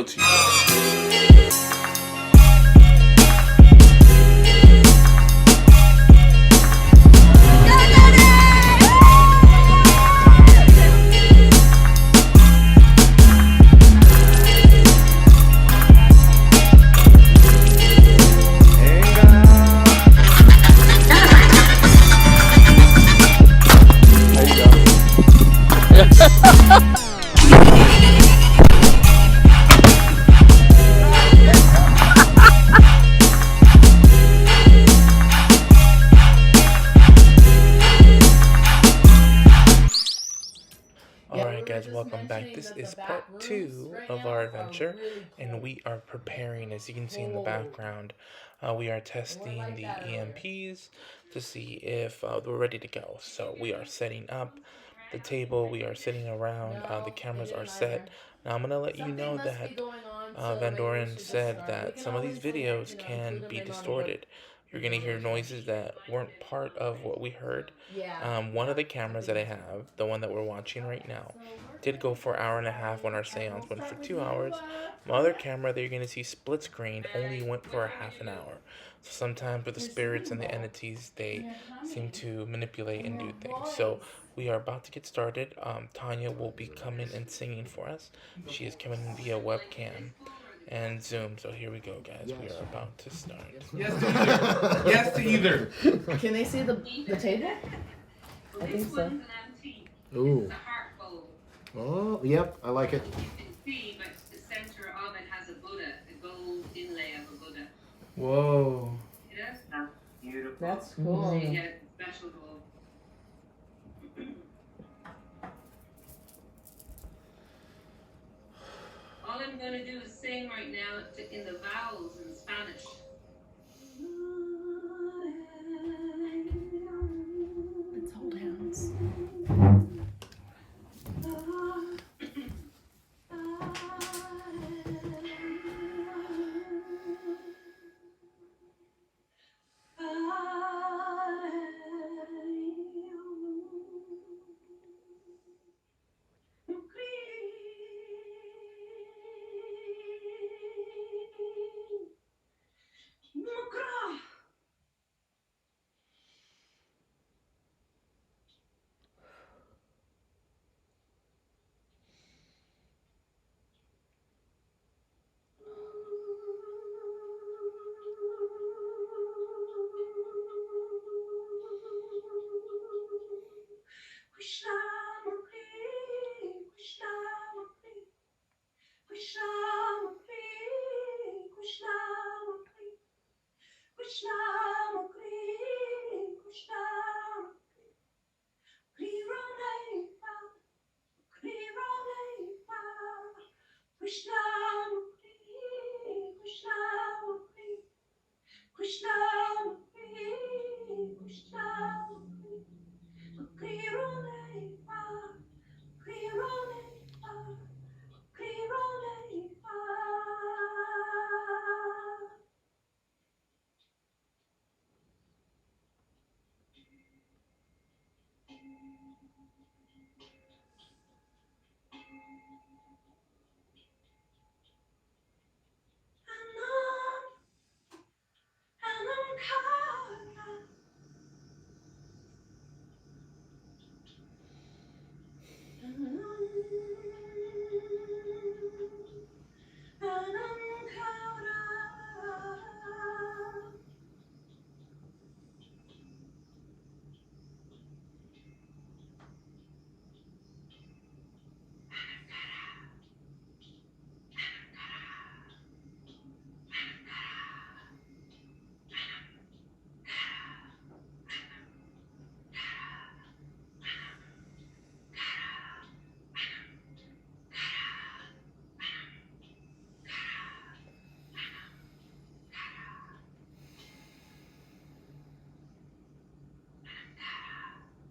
reveal to you. Alright guys, welcome back. This is part 2 of our adventure, and we are preparing, as you can see in the background, we are testing the EMPs to see if we're ready to go. So we are setting up the table, we are sitting around, the cameras are set. Now I'm going to let you know that Van Doren said that some of these videos can be distorted. You're going to hear noises that weren't part of what we heard. One of the cameras that I have, the one that we're watching right now, did go for an hour and a half when our seance went for 2 hours. My other camera that you're going to see split screen only went for a half an hour. So sometimes with the spirits and the entities, they seem to manipulate and do things. So we are about to get started. Tanya will be coming and singing for us. She is coming via webcam and Zoom. So here we go, guys. We are about to start. Yes to either. Yes to either. Can they see the table? I think so. Ooh. Oh, yep, I like it. You can see, but the center of it has a Buddha, a gold inlay of a Buddha. Whoa. Yes, that's beautiful. That's cool. Yeah, special gold. All I'm going to do is sing right now in the vowels in Spanish. Let's hold hands.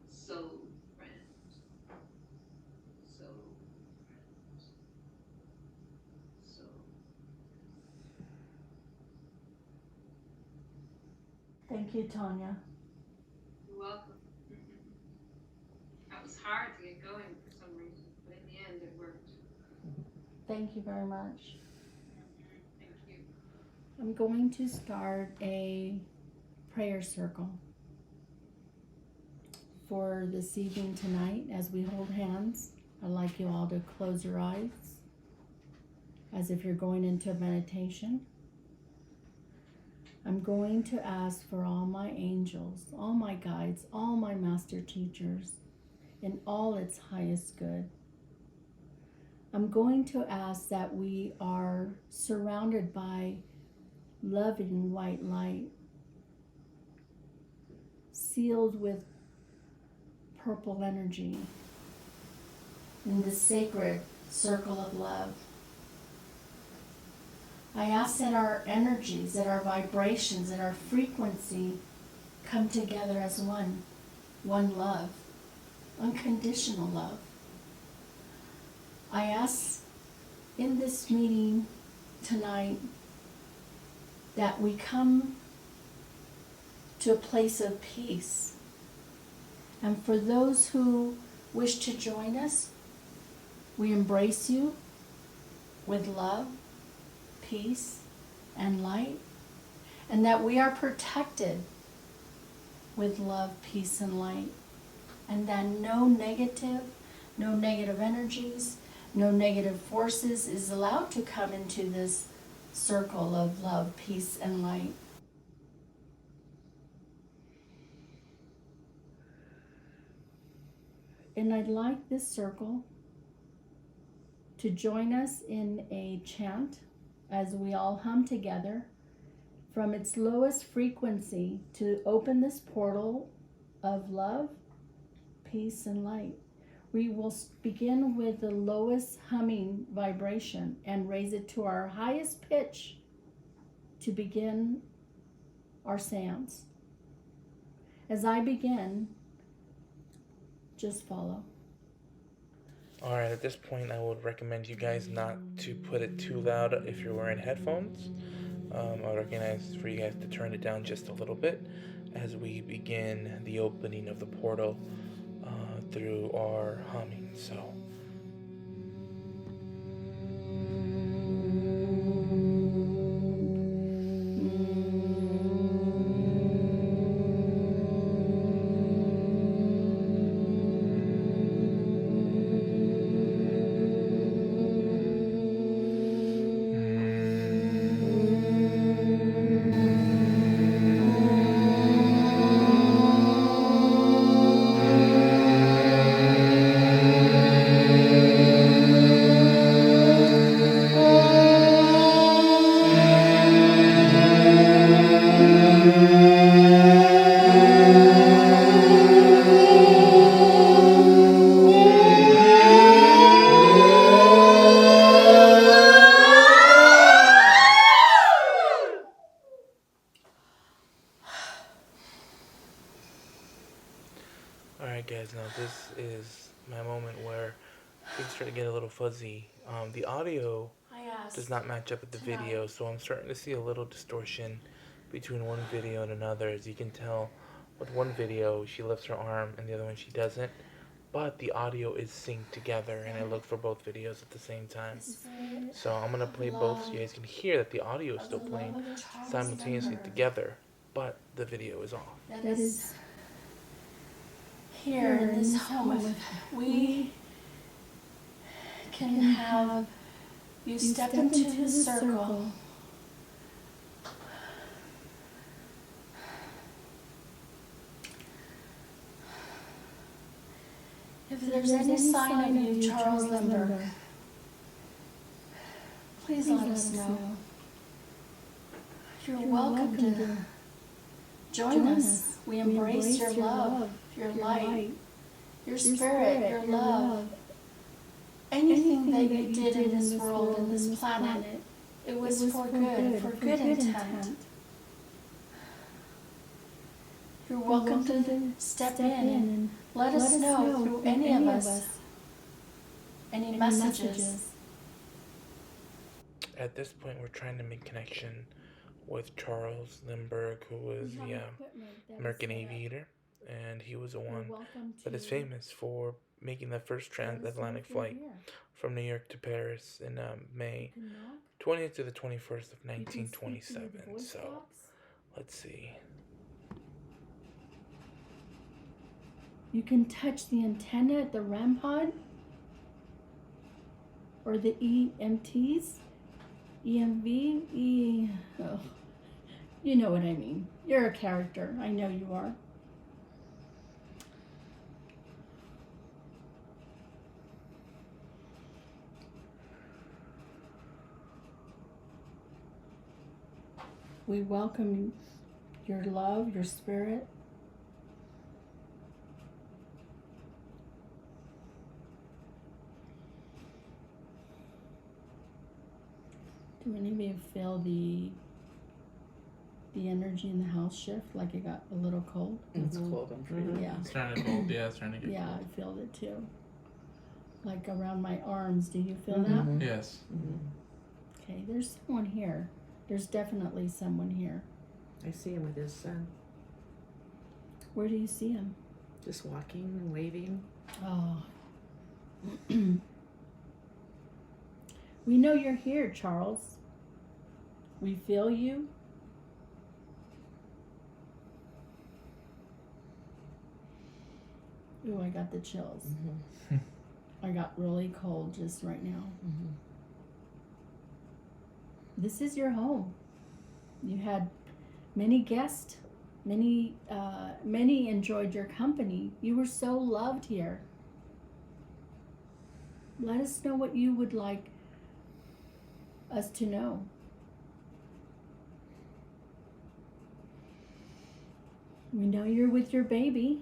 Soul friend. Soul friend. Soul. Thank you, Tanya. You're welcome. That was hard to get going for some reason, but in the end it worked. Thank you very much. I'm going to start a prayer circle for this evening tonight as we hold hands. I'd like you all to close your eyes as if you're going into a meditation. I'm going to ask for all my angels, all my guides, all my master teachers, in all its highest good. I'm going to ask that we are surrounded by loving white light, sealed with purple energy in the sacred circle of love. I ask that our energies, that our vibrations, that our frequency come together as one love, unconditional love. I ask in this meeting tonight that we come to a place of peace. And for those who wish to join us, we embrace you with love, peace, and light, and that we are protected with love, peace, and light, and that no negative energies, no negative forces is allowed to come into this circle of love, peace, and light. And I'd like this circle to join us in a chant as we all hum together from its lowest frequency to open this portal of love, peace, and light. We will begin with the lowest humming vibration and raise it to our highest pitch to begin our seance. As I begin, just follow. Alright, at this point I would recommend you guys not to put it too loud if you're wearing headphones. I would recognize for you guys to turn it down just a little bit as we begin the opening of the portal through our humming. So alright guys, now this is my moment where things start to get a little fuzzy. The audio does not match up with the video, so I'm starting to see a little distortion between one video and another. As you can tell, with one video she lifts her arm and the other one she doesn't, but the audio is synced together and I look for both videos at the same time. So I'm going to play both so you guys can hear that the audio is still playing simultaneously together, but the video is off. That is here in this home. We can have you step into the circle. If there's any sign of you, Charles Lindbergh, please let us know. You're welcome to join us. We embrace your love, your light, your spirit, your love. Anything that you did in this world, in this planet, it was for good intent. You're welcome to step in and let us know through any of us, any messages. At this point, we're trying to make connection with Charles Lindbergh, who was the American aviator. and he was the You're one welcome that is to famous for making the first let us know transatlantic if you're flight here. from New York to Paris in May You can knock. 20th to the 21st of You can speak to 1927. the voice So box. let's see. You can touch the antenna at the REM pod or the EMTs, EMV, oh, you know what I mean. You're a character. I know you are. We welcome your love, your spirit. Do any of you feel the energy in the house shift? Like it got a little cold? It's cold, I'm afraid. Yeah. It's trying to cold. Yeah, it's trying to get Yeah, cold. I feel it too. Like around my arms. Do you feel Mhm. that? Yes. Okay, there's someone here. There's definitely someone here. I see him with his son, Where do you see him? just walking and waving. Oh. We know you're here, Charles. We feel you. Ooh, I got the chills. I got really cold just right now. This is your home. You had many guests. Many enjoyed your company. You were so loved here. Let us know what you would like us to know. We know you're with your baby.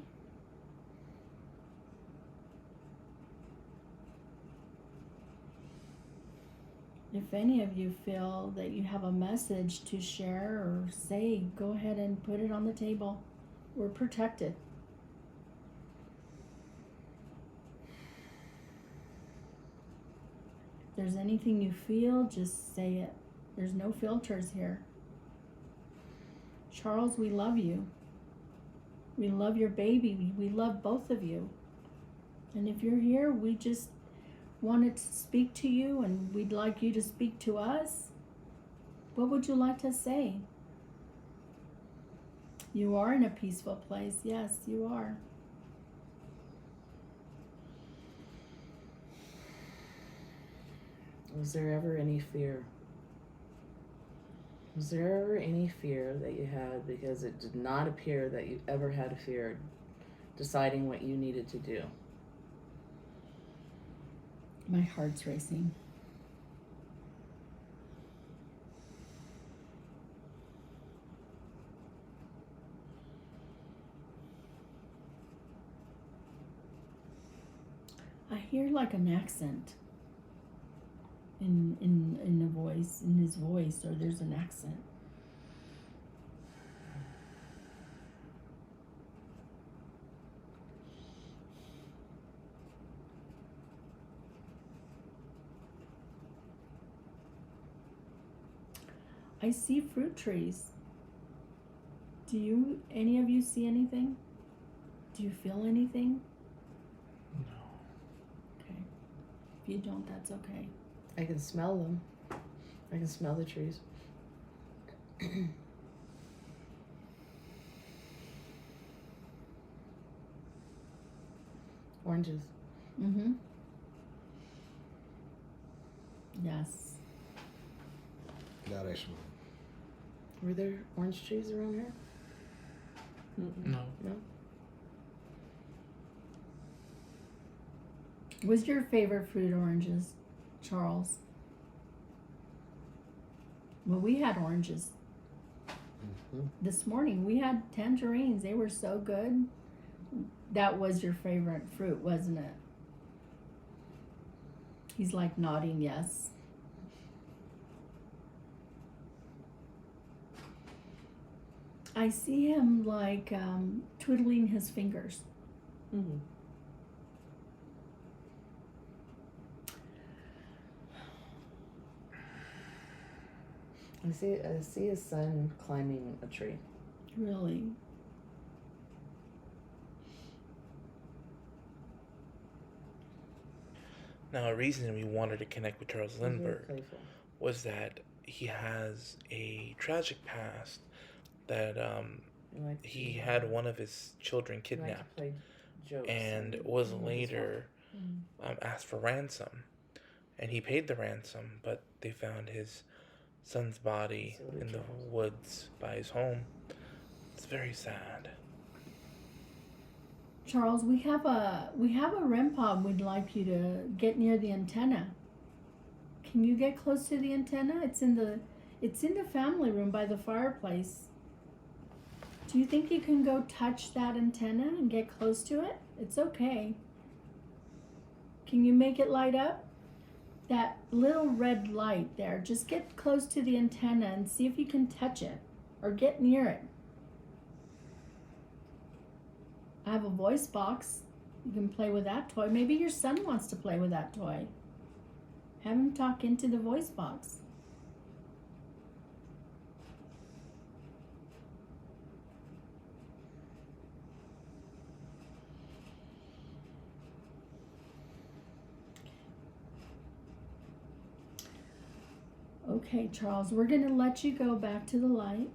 If any of you feel that you have a message to share or say, go ahead and put it on the table. We're protected. If there's anything you feel, just say it. There's no filters here. Charles, we love you. We love your baby. We love both of you. And if you're here, we just wanted to speak to you and we'd like you to speak to us. What would you like to say? You are in a peaceful place. Yes, you are. Was there ever any fear? Was there ever any fear that you had? Because it did not appear that you ever had a fear deciding what you needed to do. My heart's racing. I hear like an accent in the voice, in his voice, or there's an accent. I see fruit trees. Do you, any of you see anything? Do you feel anything? No. Okay. If you don't, that's okay. I can smell them. I can smell the trees. Oranges. Mm-hmm. Yes. That I smell. Were there orange trees around here? No. No? Was your favorite fruit oranges, Charles? Well, we had oranges. This morning we had tangerines. They were so good. That was your favorite fruit, wasn't it? He's like nodding yes. I see him like twiddling his fingers. Mm-hmm. I see his son climbing a tree. Really. Now, a reason we wanted to connect with Charles He's very Lindbergh playful. was that he has a tragic past that he had one of his children He liked to kidnapped play jokes and was with his later wife. asked for ransom. And he paid the ransom, but they found his son's body So did in the Charles. woods by his home. It's very sad. Charles, we have a REM pod we'd like you to get near the antenna. Can you get close to the antenna? It's in the family room by the fireplace. Do you think you can go touch that antenna and get close to it? It's okay. Can you make it light up? That little red light there. Just get close to the antenna and see if you can touch it or get near it. I have a voice box. You can play with that toy. Maybe your son wants to play with that toy. Have him talk into the voice box. Okay, Charles, we're going to let you go back to the light.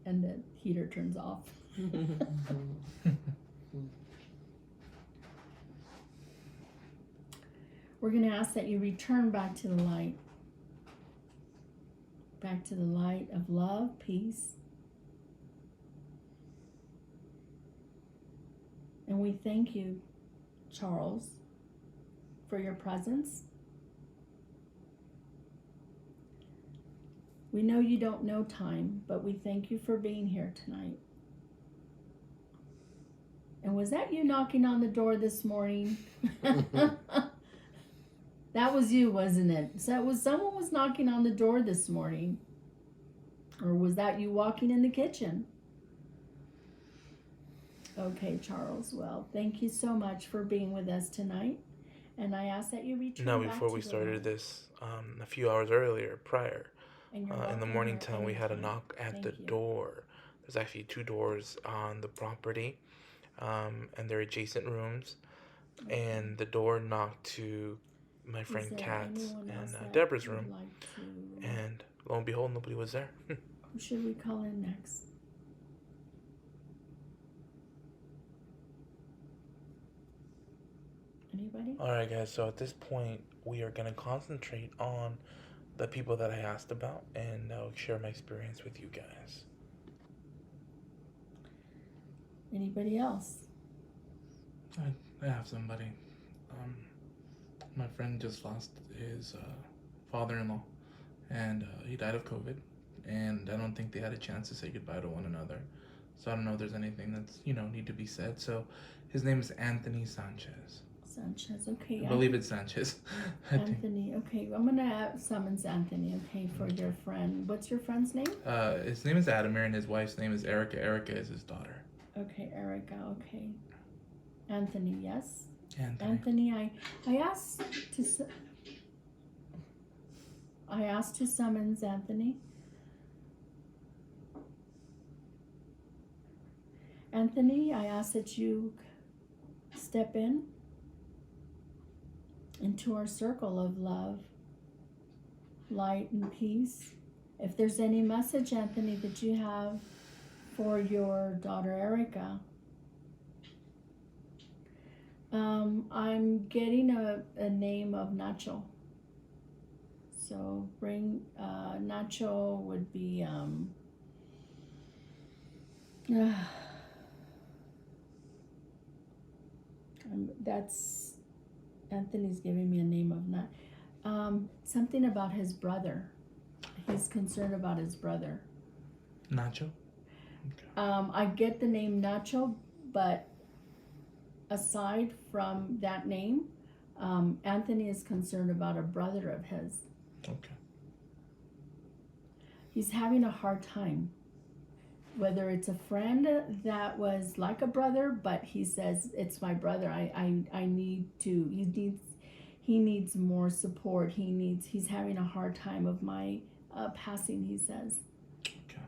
And the heater turns off. We're going to ask that you return back to the light. Back to the light of love, peace. And we thank you, Charles, for your presence. We know you don't know time, but we thank you for being here tonight. And was that you knocking on the door this morning? That was you, wasn't it? So someone was knocking on the door this morning. Or was that you walking in the kitchen? Okay, Charles. Well, thank you so much for being with us tonight. And I ask that you return Now, back before to we the started light. this, a few hours earlier, prior, And you're in the welcome morning here time, we had a anytime. knock at Thank the you. door. There's actually 2 doors on the property, and they're adjacent rooms. And the door knocked to my Is friend there Kat's anyone else and that Deborah's would room. like to- And lo and behold, nobody was there. Who should we call in next? Anybody? Alright, guys, so at this point, we are going to concentrate on the people that I asked about, and I'll share my experience with you guys. Anybody else? I have somebody. My friend just lost his father-in-law, and he died of COVID, and I don't think they had a chance to say goodbye to one another. So I don't know if there's anything that's, need to be said. So his name is Anthony Sanchez. Sanchez, okay. I believe it's Sanchez. I think. Anthony, okay. I'm gonna summons Anthony, okay, for your friend. What's your friend's name? His name is Adamir, and his wife's name is Erica. Erica is his daughter. Okay, Erica, okay. Anthony, yes? Anthony. I asked to summons Anthony. Anthony, I ask that you step into our circle of love, light, and peace. If there's any message, Anthony, that you have for your daughter Erica, I'm getting a name of Nacho. So bring Nacho would be that's Anthony's giving me a name of something about his brother. He's concerned about his brother. Nacho? I get the name Nacho, but aside from that name, Anthony is concerned about a brother of his. Okay. He's having a hard time. Whether it's a friend that was like a brother, but he says, it's my brother. I need to, he needs more support. He's having a hard time of my passing, he says. Okay.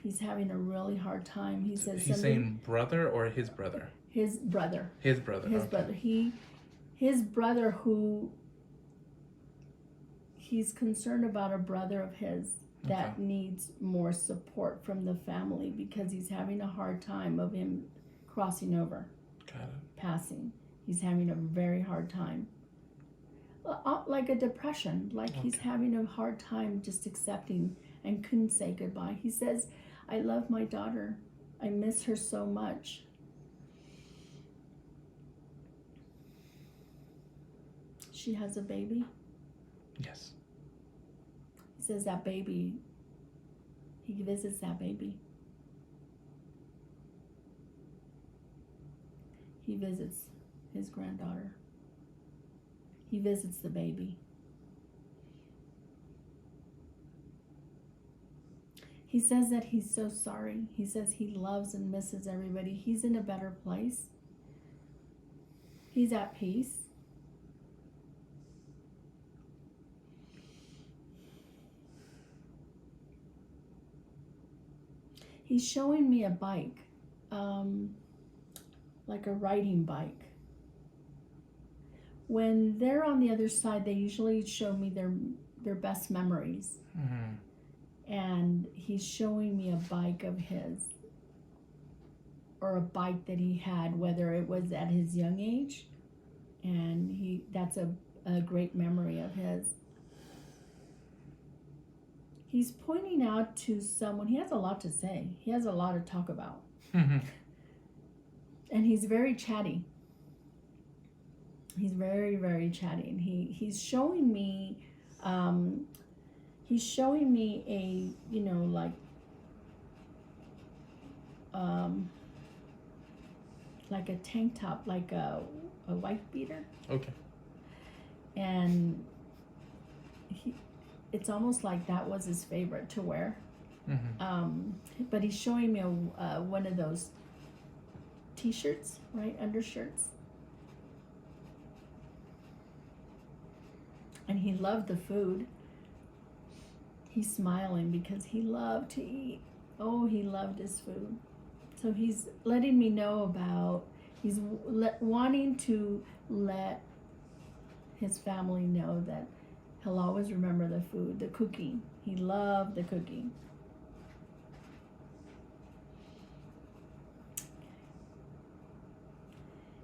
He's having a really hard time. He says He's saying brother or his brother? His brother. His brother. His okay. brother. His brother who he's concerned about, a brother of his that needs more support from the family because he's having a hard time of him crossing over. Got it. Passing. He's having a very hard time. Like a depression. Like he's having a hard time just accepting and couldn't say goodbye. He says, I love my daughter. I miss her so much. She has a baby. Yes. He says that baby, he visits that baby. He visits his granddaughter. He visits the baby. He says that he's so sorry. He says he loves and misses everybody. He's in a better place. He's at peace. He's showing me a bike, like a riding bike. When they're on the other side, they usually show me their best memories. Mm-hmm. And he's showing me a bike of his, or a bike that he had, whether it was at his young age, and that's a great memory of his. He's pointing out to someone, he has a lot to say. He has a lot to talk about. Mm-hmm. And he's very chatty. He's very, very chatty. And he's showing me, like a tank top, like a wife beater. Okay. And it's almost like that was his favorite to wear. Mm-hmm. But he's showing me one of those t-shirts, right? Undershirts. And he loved the food. He's smiling because he loved to eat. Oh, he loved his food. So he's letting me know about, he's wanting to let his family know that he'll always remember the food, the cooking. He loved the cooking.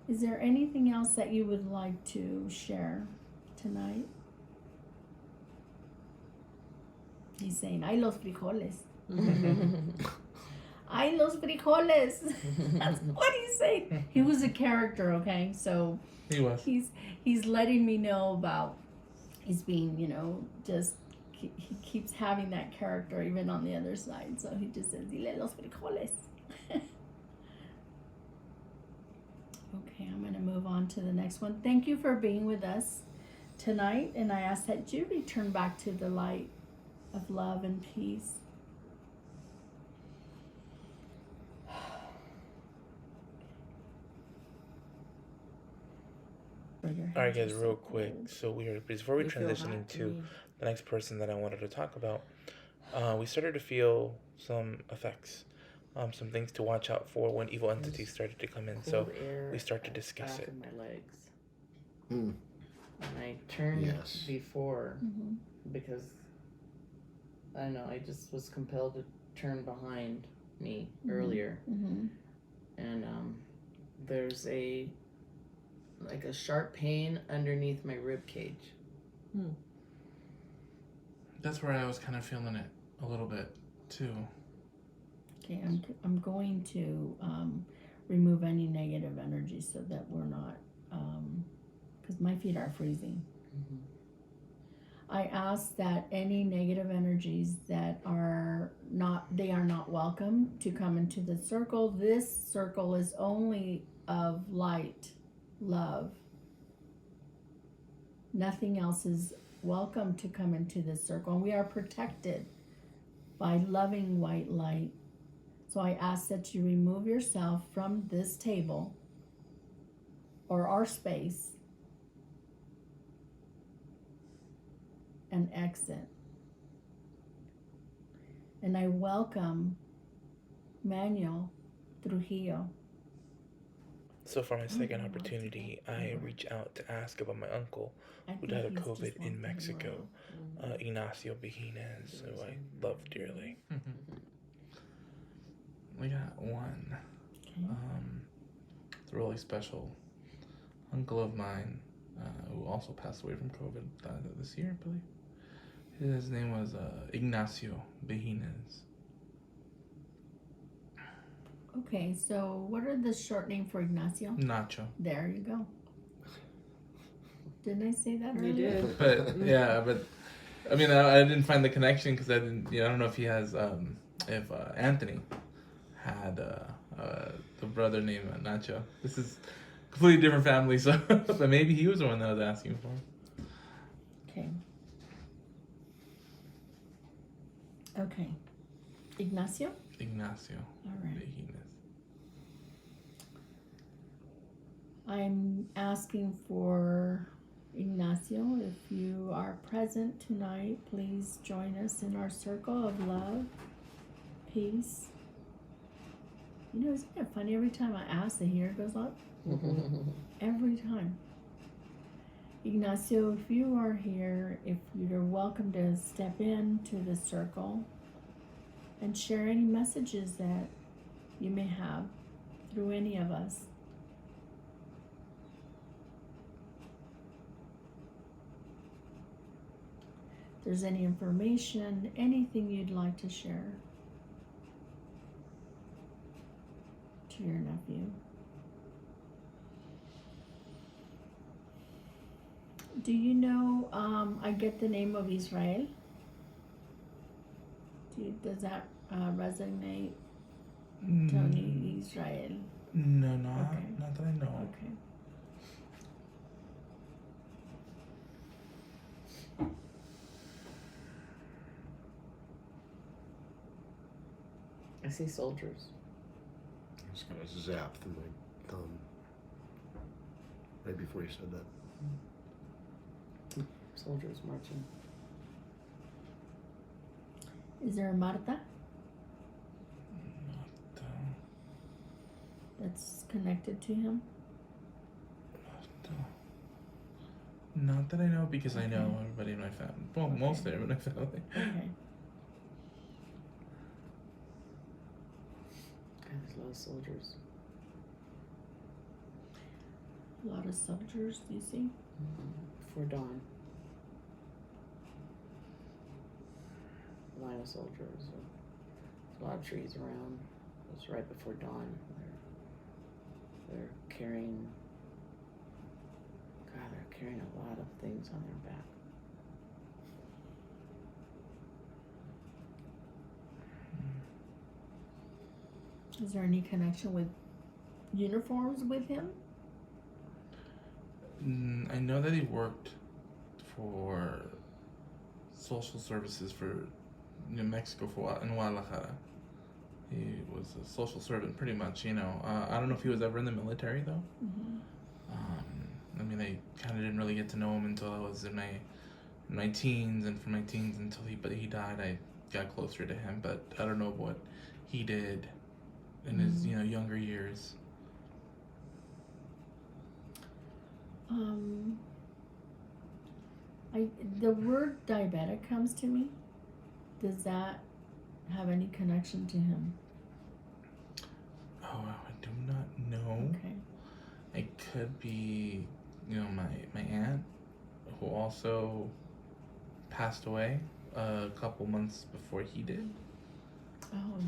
Is there anything else that you would like to share tonight? He's saying, ay, los frijoles. Ay, los frijoles. That's what he's saying. He was a character, okay? So he was. He's letting me know about, he's being, just, he keeps having that character even on the other side. So he just says, dile los frijoles. Okay, I'm going to move on to the next one. Thank you for being with us tonight. And I ask that you return back to the light of love and peace. Alright guys, real quick, so before we transitioning to the next person that I wanted to talk about, we started to feel some effects, some things to watch out for when evil entities started to come in, so we start to discuss it. My legs. Hmm. And I turned Yes. before because I don't know, I just was compelled to turn behind me earlier. Mm-hmm. And there's a sharp pain underneath my rib cage. That's where I was kind of feeling it a little bit too. Okay, I'm going to remove any negative energy so that we're not, because my feet are freezing. Mm-hmm. I ask that any negative energies that are not welcome to come into the circle. This circle is only of light, love. Nothing else is welcome to come into this circle. And we are protected by loving white light. So I ask that you remove yourself from this table or our space and exit. And I welcome Manuel Trujillo. So for my second no, opportunity, I I forgot. reach out to ask about my uncle I who think died of he's COVID just in walking Mexico, around. Ignacio Begines, who I love dearly. We got one. Okay. It's a really special uncle of mine who also passed away from COVID this year, I believe. His name was Ignacio Begines. Okay, so what are the short name for Ignacio? Nacho. There you go. Didn't I say that You earlier? did. But yeah, but I mean, I didn't find the connection because I didn't. I don't know if he has if Anthony had a brother named Nacho. This is completely different family, so but maybe he was the one that was asking for. Okay. Okay. Ignacio? Ignacio All right. Begines. I'm asking for Ignacio. If you are present tonight, please join us in our circle of love, peace. You know, isn't it funny? Every time I ask, the hair goes up. Every time. Ignacio, if you are here, if you're welcome to step into the circle and share any messages that you may have through any of us. If there's any information, anything you'd like to share to your nephew. Do you know, I get the name of Israel? Does that resonate, Tony? Israel. No, Okay. not that I know. Okay. I see soldiers. I just kind of zapped through my thumb right before you said that. Soldiers marching. Is there a Marta Not, that's connected to him? not that I know because I know Okay. everybody in my family. Well, Okay. most everyone in my family. Okay. God, there's a lot of soldiers. A lot of soldiers, do you see? Before dawn. Line of soldiers. There's a lot of trees around. It's right before dawn. They're carrying. God, they're carrying a lot of things on their back. Is there any connection with uniforms with him? I know that he worked for social services for New Mexico in Guadalajara. He was a social servant, pretty much. I don't know if he was ever in the military though. Mm-hmm. I mean, I kind of didn't really get to know him until I was in my teens, and from my teens until he died, I got closer to him. But I don't know what he did in his younger years. The word diabetic comes to me. Does that have any connection to him? Oh, I do not know. Okay. It could be, my aunt, who also passed away a couple months before he did. Oh.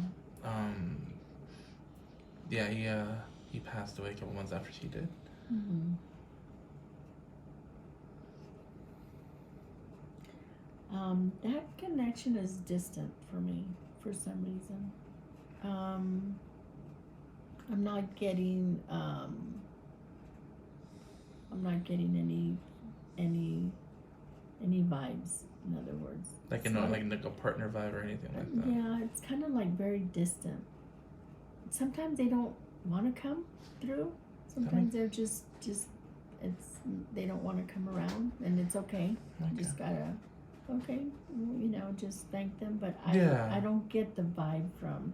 Yeah, he passed away a couple months after she did. Mm-hmm. That connection is distant for me for some reason. I'm not getting any vibes, in other words. Like It's like a partner vibe or anything like that. Yeah, it's kind of like very distant. Sometimes they don't want to come through. Sometimes they're just they don't want to come around, and it's okay. You just gotta just thank them. But I don't get the vibe from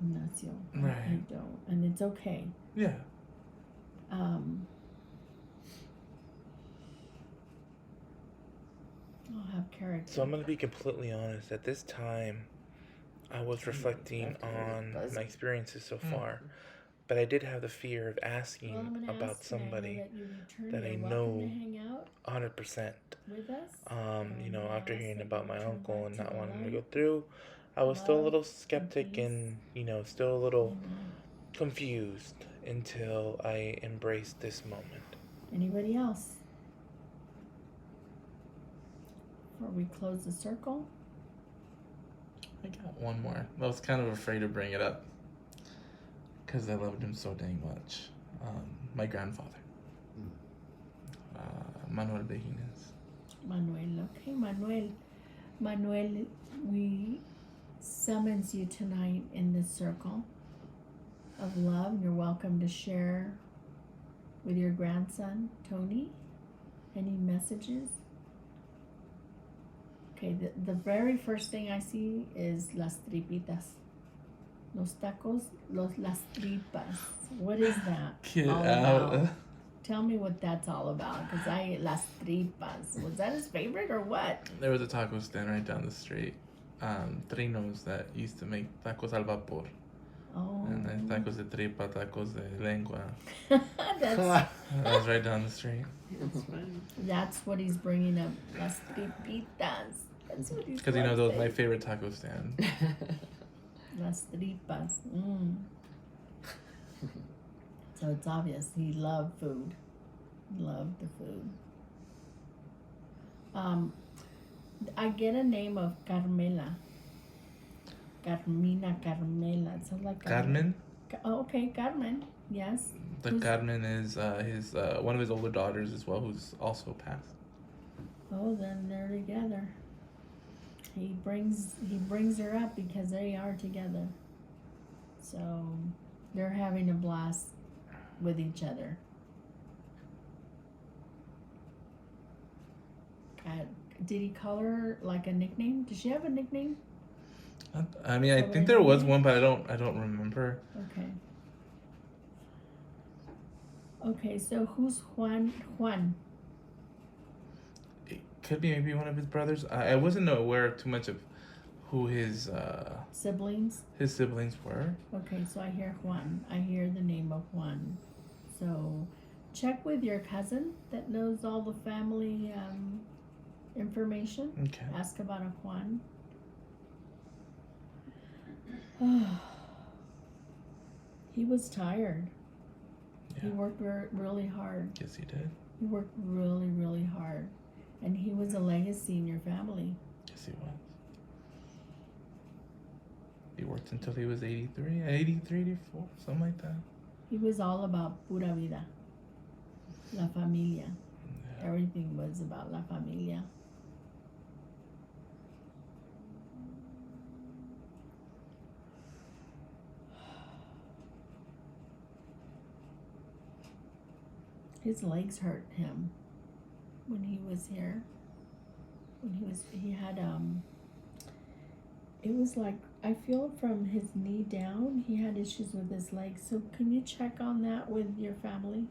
Ignacio. Right. I don't, and it's okay. Yeah. I'll have character. So I'm gonna be completely honest. At this time, I was reflecting on my experiences so far, but I did have the fear of asking Well, I'm gonna about ask Naila somebody that you return. that I You're welcome to know hang out 100%. with us. You know, after ask hearing that about you my return uncle back and to not the wanting to light, go through, I was still a love, little and skeptic peace. and, you know, still a little Amen. confused until I embraced this moment. Anybody else? Before we close the circle. I got one more. I was kind of afraid to bring it up because I loved him so dang much. My grandfather, Manuel Begines. Manuel, okay, Manuel, we summons you tonight in this circle of love. You're welcome to share with your grandson, Tony. Any messages? Okay, the very first thing I see is las tripitas. Los tacos, las tripas. What is that Get all out. about? Tell me what that's all about, because I ate las tripas. Was that his favorite or what? There was a taco stand right down the street, Trinos, that used to make tacos al vapor. Oh. And then tacos de tripa, tacos de lengua. That's, That was right down the street. that's what he's bringing up. Las tripitas. That's what he's Because, you know, that was my favorite taco stand. Las tripas. Mm. So it's obvious he loved food. He loved the food. I get a name of Carmela. Carmela. It sounds like Carmen? Oh, okay, Carmen. Yes. The Carmen is his one of his older daughters as well, who's also passed. Oh, then they're together. He brings her up because they are together. So they're having a blast with each other. Did he call her like a nickname? Does she have a nickname? I mean, I think there was one, but I don't remember. Okay. Okay, so who's Juan? It could be maybe one of his brothers. I wasn't aware too much of who his Siblings? his siblings were. Okay, so I hear Juan. I hear the name of Juan. So check with your cousin that knows all the family information. Okay. Ask about a Juan. He was tired. Yeah. He worked really hard. Yes, he did. He worked really, really hard. And he was a legacy in your family. Yes, he was. He worked until he was 83, 84, something like that. He was all about pura vida. La familia. Yeah. Everything was about la familia. His legs hurt him when he was here. He had it was like, I feel from his knee down, he had issues with his legs. So can you check on that with your family?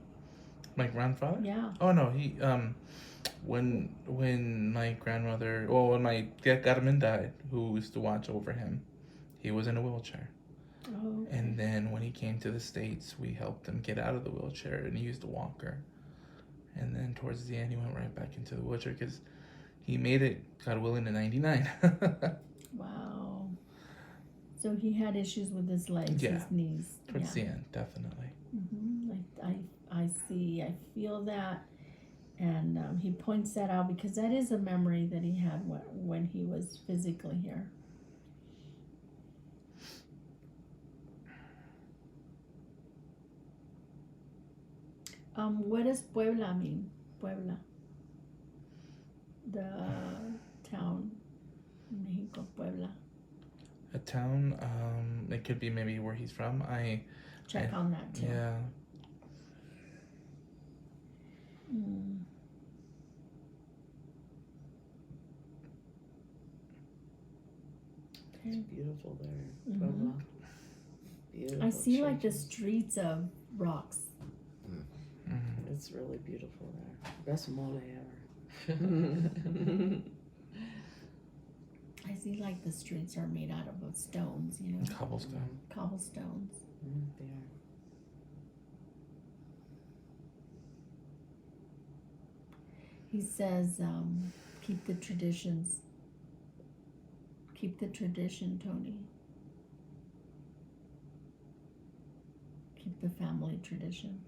My grandfather? Yeah. Oh no, he when my grandmother, when my tia Carmen died, who used to watch over him, he was in a wheelchair. Oh, okay. And then when he came to the States, we helped him get out of the wheelchair, and he used a walker. And then towards the end, he went right back into the wheelchair because he made it, God willing, in '99. Wow. So he had issues with his legs, Yeah. his knees. Towards the end, definitely. I see. I feel that. And he points that out because that is a memory that he had when he was physically here. What does Puebla mean? Puebla. The town in Mexico, Puebla. A town, it could be maybe where he's from. Check on that too. Yeah. It's beautiful there. Mhm. beautiful. I see like the changes. streets of rocks. It's really beautiful there. Best mole ever. I see like the streets are made out of stones, you know, Cobblestone. cobblestones. They are. He says, keep the traditions. Keep the tradition, Tony. Keep the family tradition.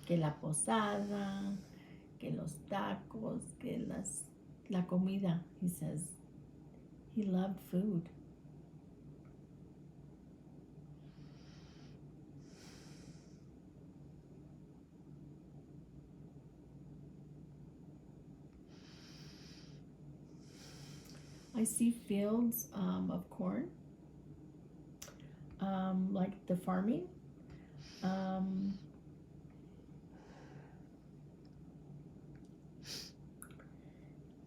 Que la posada, que los tacos, que la comida. He says he loved food. I see fields of corn, like the farming.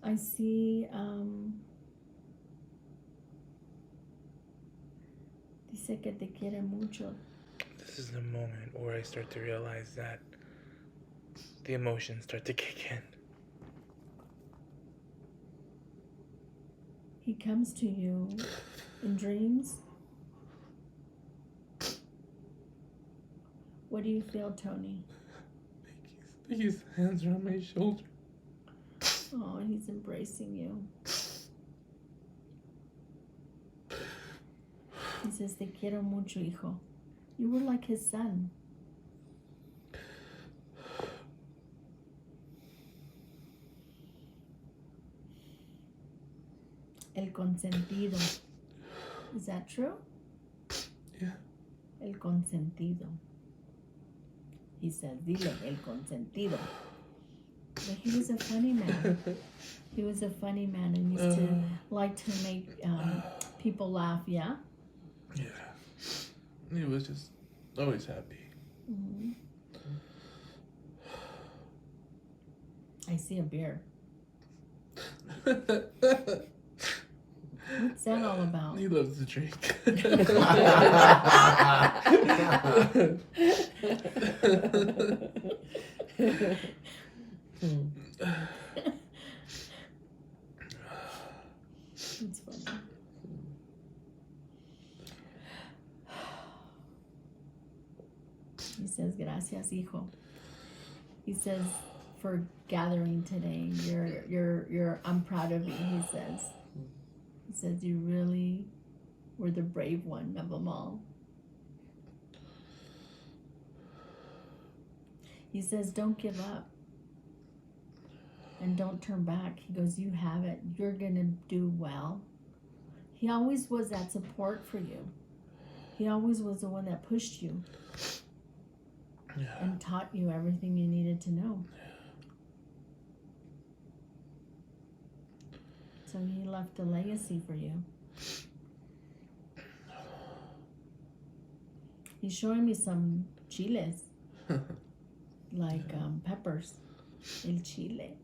I see, dice que te quiere mucho. This is the moment where I start to realize that the emotions start to kick in. He comes to you in dreams. What do you feel, Tony? His hands are on my shoulder. Oh, he's embracing you. He says, te quiero mucho, hijo. You were like his son. El consentido. Is that true? Yeah. El consentido. He says, dile, el consentido. But he was a funny man. He was a funny man and used to like to make people laugh, yeah? Yeah. He was just always happy. Mm-hmm. I see a beer. What's that all about? He loves to drink. It's funny. He says, gracias, hijo. He says, for gathering today, I'm proud of you, he says. He says, you really were the brave one of them all. He says, don't give up. And don't turn back. He goes, you have it. You're going to do well. He always was that support for you. He always was the one that pushed you and taught you everything you needed to know. So he left a legacy for you. He's showing me some chiles, like peppers. El chile.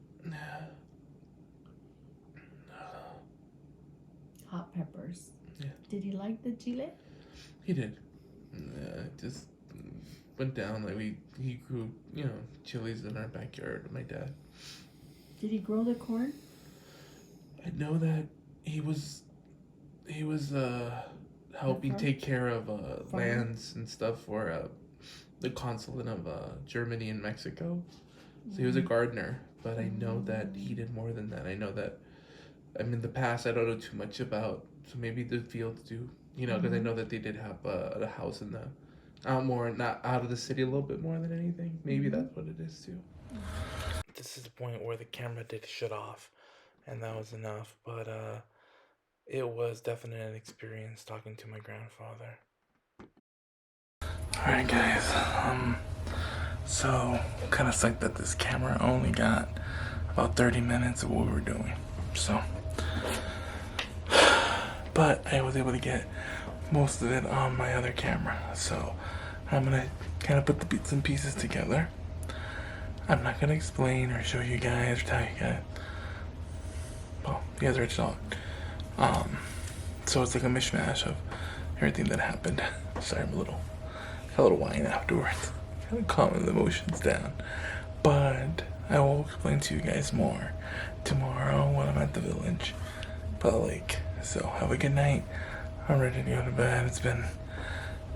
Hot peppers. Yeah. Did he like the chile? He did. Just went down like he grew, chilies in our backyard with my dad. Did he grow the corn? I know that he was helping take care of lands and stuff for the consulate of Germany and Mexico. So he was a gardener, but I know that he did more than that. I know that, in the past, I don't know too much about, so maybe the fields do, because I know that they did have a house in the, not out of the city a little bit more than anything. Maybe that's what it is too. This is the point where the camera did shut off, and that was enough, but it was definitely an experience talking to my grandfather. Alright guys, so kind of sucked that this camera only got about 30 minutes of what we were doing, so, but I was able to get most of it on my other camera, so I'm gonna kind of put the bits and pieces together. I'm not gonna explain or show you guys or tell you guys. Well, you guys already saw it. So it's like a mishmash of everything that happened. Sorry, I'm got a little wine afterwards. Kind of calming the emotions down. But I will explain to you guys more tomorrow when I'm at the village by the lake. So have a good night. I'm ready to go to bed. It's been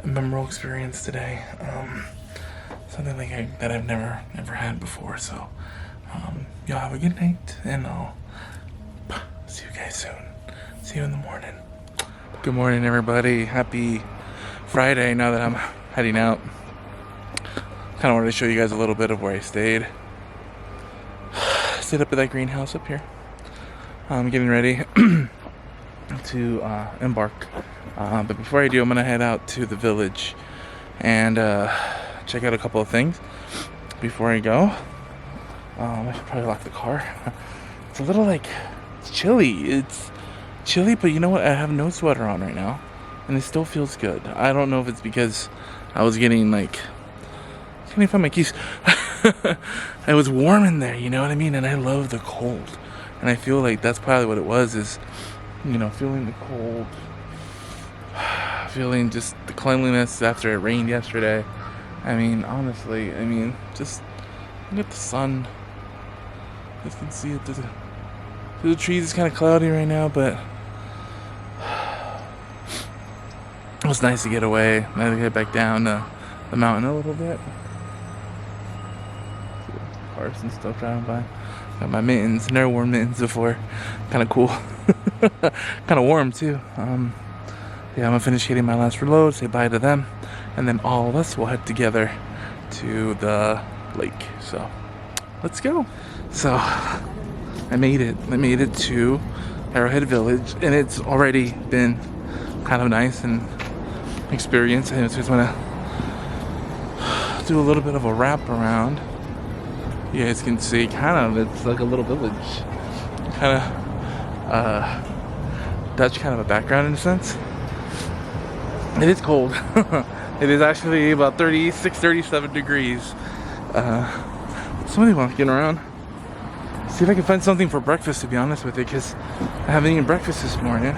a memorable experience today. Something like that I've never had before. So y'all have a good night, and I'll see you guys soon. See you in the morning. Good morning, everybody. Happy Friday. Now that I'm heading out, kind of wanted to show you guys a little bit of where I stayed. Stayed up at that greenhouse up here. I'm getting ready to embark. But before I do, I'm gonna head out to the village and check out a couple of things before I go. I should probably lock the car. It's a little it's chilly. It's chilly, but you know what? I have no sweater on right now, and it still feels good. I don't know if it's because I was getting I can't find my keys. It was warm in there, you know what I mean? And I love the cold, and I feel like that's probably what it was. Is feeling the cold, feeling just the cleanliness after it rained yesterday. I mean, honestly, just look at the sun. You can see it through the trees. It's kind of cloudy right now, but it was nice to get away. I had to get back down the mountain a little bit. Cars and stuff driving by. Got my mittens. Never worn mittens before. Kind of cool. Kind of warm too. I'm gonna finish hitting my last reload, say bye to them, and then all of us will head together to the lake. So let's go. So I made it to Arrowhead Village, and it's already been kind of nice and experience. I just want to do a little bit of a wrap around. You guys can see it's like a little village, Dutch kind of a background in a sense. It is cold. It is actually about 36, 37 degrees. Somebody walking around. See if I can find something for breakfast, to be honest with you, because I haven't eaten breakfast this morning.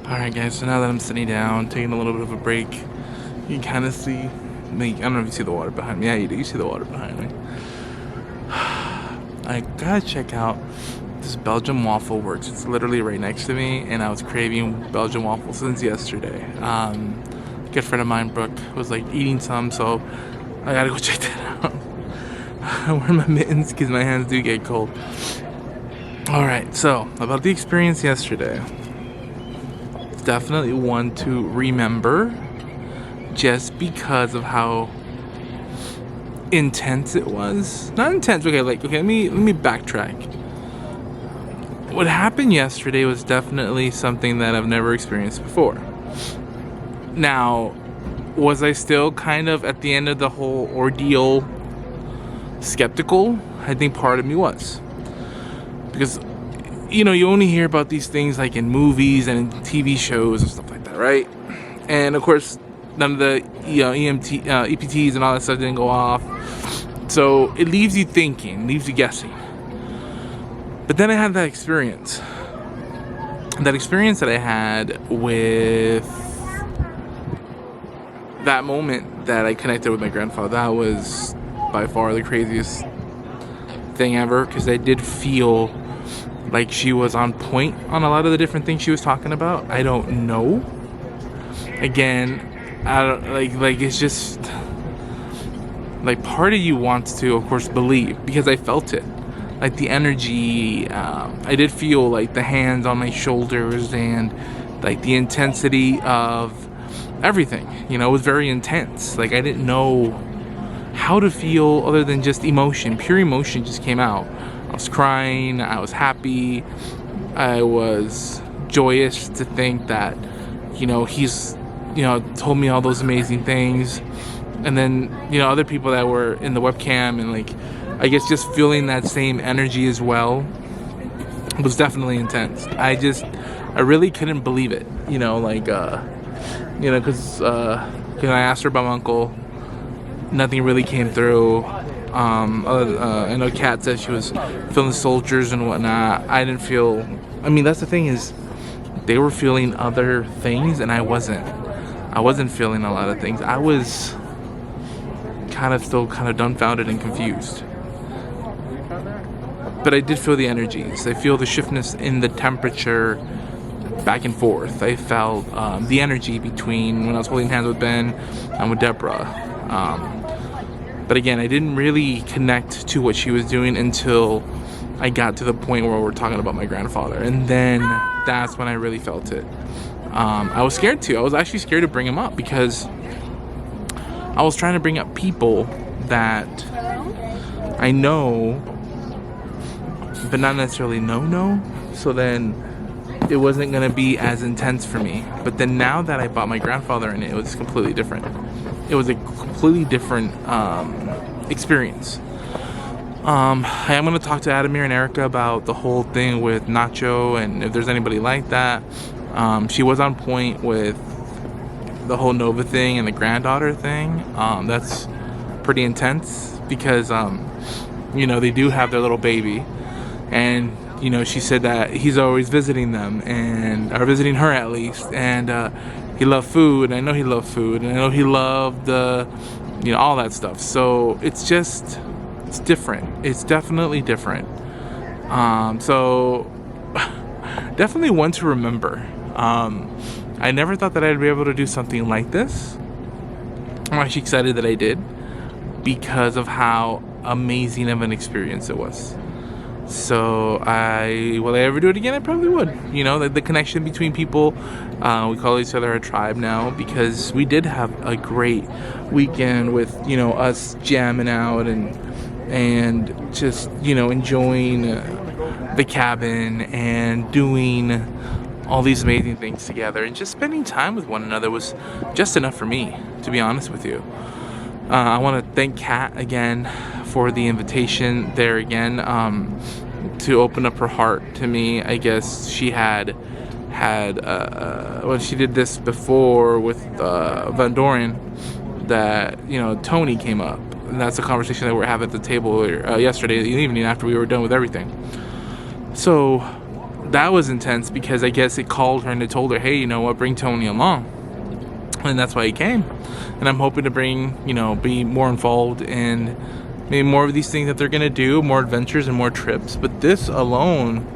Alright guys, so now that I'm sitting down, taking a little bit of a break, you can kind of see, I don't know if you see the water behind me. Yeah, you do. You see the water behind me. I gotta check out this Belgian Waffle Works. It's literally right next to me, and I was craving Belgian waffles since yesterday. A good friend of mine, Brooke, was eating some, so I gotta go check that out. I wear my mittens because my hands do get cold. Alright, so about the experience yesterday. Definitely one to remember, just because of how intense it was. Not intense. Okay, let me backtrack. What happened yesterday was definitely something that I've never experienced before. Now, was I still kind of at the end of the whole ordeal skeptical? I think part of me was, because you only hear about these things in movies and in TV shows and stuff like that, right? And of course, none of the EPTs and all that stuff didn't go off. So it leaves you thinking, leaves you guessing. But then I had that experience. That experience that I had with that moment that I connected with my grandfather, that was by far the craziest thing ever, because I did feel like she was on point on a lot of the different things she was talking about. I don't know. Again, I don't it's just part of you wants to, of course, believe, because I felt it. The energy, I did feel the hands on my shoulders, and the intensity of everything. It was very intense. I didn't know how to feel other than just emotion. Pure emotion just came out. I was crying, I was happy, I was joyous to think that, he's told me all those amazing things. And then, other people that were in the webcam, and like, I guess just feeling that same energy as well was definitely intense. I really couldn't believe it, because I asked her about my uncle. Nothing really came through. I know Kat said she was feeling soldiers and whatnot. I didn't feel. I mean, that's the thing is, they were feeling other things, and I wasn't. I wasn't feeling a lot of things. I was still dumbfounded and confused. But I did feel the energies. I feel the shiftness in the temperature back and forth. I felt the energy between when I was holding hands with Ben and with Deborah. But again, I didn't really connect to what she was doing until I got to the point where we're talking about my grandfather. And then that's when I really felt it. I was scared too. I was actually scared to bring him up because I was trying to bring up people that I know, but not necessarily know. So then it wasn't going to be as intense for me. But then now that I brought my grandfather in, it was completely different. It was a completely different experience. I'm going to talk to Adamir and Erica about the whole thing with Nacho, and if there's anybody like that. She was on point with the whole Nova thing and the granddaughter thing. That's pretty intense because, they do have their little baby. And, she said that he's always visiting them, or visiting her at least. And he loved food. I know he loved food. And I know he loved, all that stuff. So it's different. It's definitely different. So definitely one to remember. I never thought that I'd be able to do something like this. I'm actually excited that I did because of how amazing of an experience it was. So will I ever do it again? I probably would. The connection between people. We call each other a tribe now because we did have a great weekend with, us jamming out and just, enjoying the cabin and doing all these amazing things together, and just spending time with one another was just enough for me, to be honest with you. I want to thank Kat again for the invitation there again, to open up her heart to me. I guess she had when she did this before with Van Doren, that Tony came up, and that's a conversation that we were having at the table yesterday evening after we were done with everything. So that was intense because I guess it called her and it told her, hey, bring Tony along. And that's why he came. And I'm hoping to be more involved in maybe more of these things that they're going to do, more adventures and more trips. But this alone,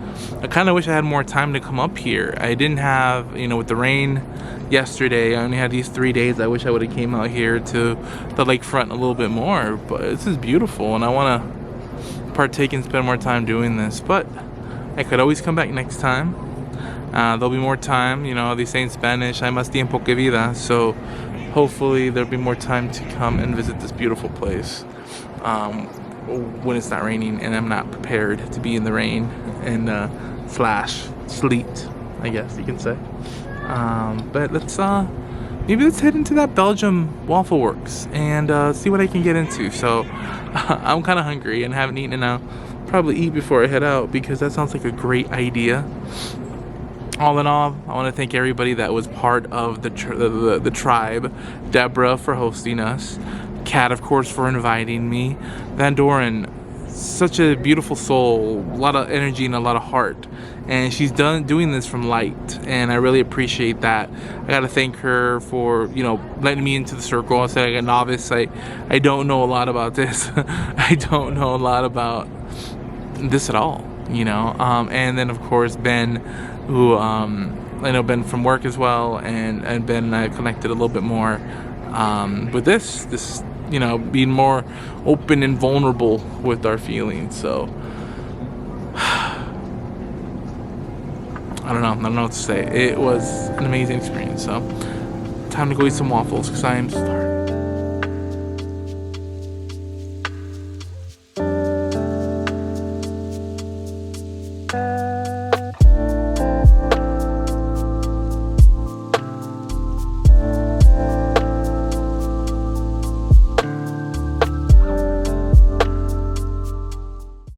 I kind of wish I had more time to come up here. I didn't have, with the rain yesterday, I only had these 3 days. I wish I would have came out here to the lakefront a little bit more. But this is beautiful and I want to partake and spend more time doing this. But I could always come back next time. There'll be more time, they say in Spanish, hay más tiempo que vida. So hopefully there'll be more time to come and visit this beautiful place when it's not raining and I'm not prepared to be in the rain and / sleet, I guess you can say. But let's head into that Belgium Waffle Works and see what I can get into. So I'm kind of hungry and haven't eaten in a probably eat before I head out because that sounds like a great idea. All in all, I want to thank everybody that was part of the tribe. Deborah for hosting us, Kat of course for inviting me, Van Doren, such a beautiful soul, a lot of energy and a lot of heart, and she's doing this from light, and I really appreciate that. I gotta thank her for letting me into the circle. I said, like a novice, I don't know a lot about this. I don't know a lot about this at all, and then of course Ben, who I know Ben from work as well, and Ben and I connected a little bit more with this being more open and vulnerable with our feelings. So I don't know what to say. It was an amazing experience. So time to go eat some waffles because I am starving.